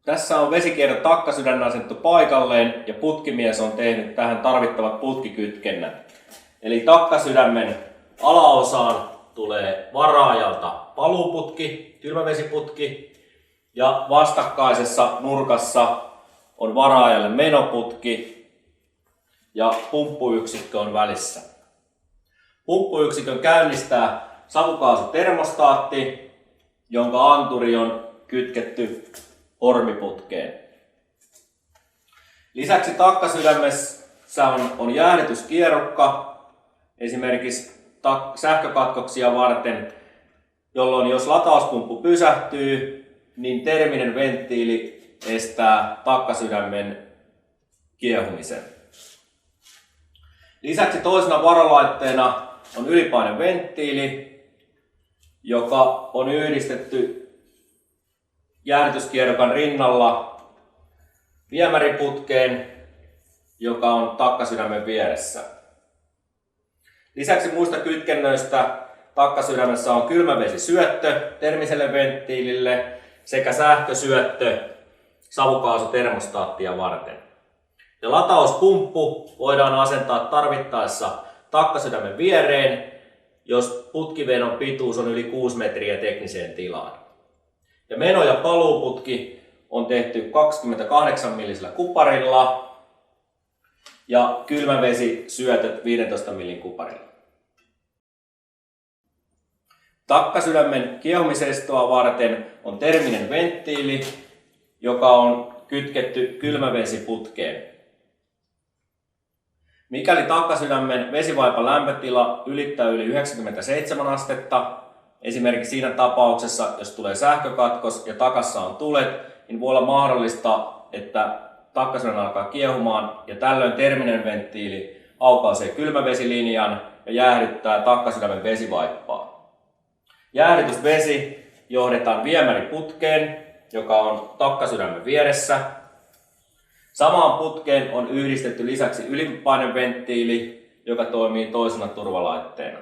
Tässä on vesikierron takkasydän asettu paikalleen ja putkimies on tehnyt tähän tarvittavat putkikytkennät. Eli takkasydämen alaosaan tulee varaajalta paluuputki, kylmävesiputki, ja vastakkaisessa nurkassa on varaajalle menoputki ja pumppuyksikkö on välissä. Pumppuyksikön käynnistää savukaasutermostaatti, jonka anturi on kytketty hormiputkeen. Lisäksi takkasydämessä on jäähdytyskierrukka esimerkiksi sähkökatkoksia varten, jolloin jos latauspumppu pysähtyy, niin terminen venttiili estää takkasydämen kiehumisen. Lisäksi toisena varalaitteena on ylipaineventtiili, joka on yhdistetty jäähdytyskierrokan rinnalla viemäriputkeen, joka on takkasydämen vieressä. Lisäksi muista kytkennöistä takkasydämessä on kylmävesisyöttö termiselle venttiilille sekä sähkösyöttö savukaasutermostaattia varten. Ja latauspumppu voidaan asentaa tarvittaessa takkasydämen viereen, jos putkivenon pituus on yli 6 metriä tekniseen tilaan. Ja meno- ja paluuputki on tehty 28 millisellä kuparilla ja kylmävesisyötöt 15 millin kuparilla. Takkasydämen kiehumisestoa varten on terminen venttiili, joka on kytketty kylmävesiputkeen. Mikäli takkasydämen vesivaipan lämpötila ylittää yli 97 astetta, esimerkiksi siinä tapauksessa, jos tulee sähkökatkos ja takassa on tulet, niin voi olla mahdollista, että takkasydän alkaa kiehumaan ja tällöin terminen venttiili aukaisee kylmävesilinjan ja jäähdyttää takkasydämen vesivaippaa. Jäähdytysvesi johdetaan viemäriputkeen, joka on takkasydämen vieressä. Samaan putkeen on yhdistetty lisäksi ylipaineventtiili, joka toimii toisena turvalaitteena.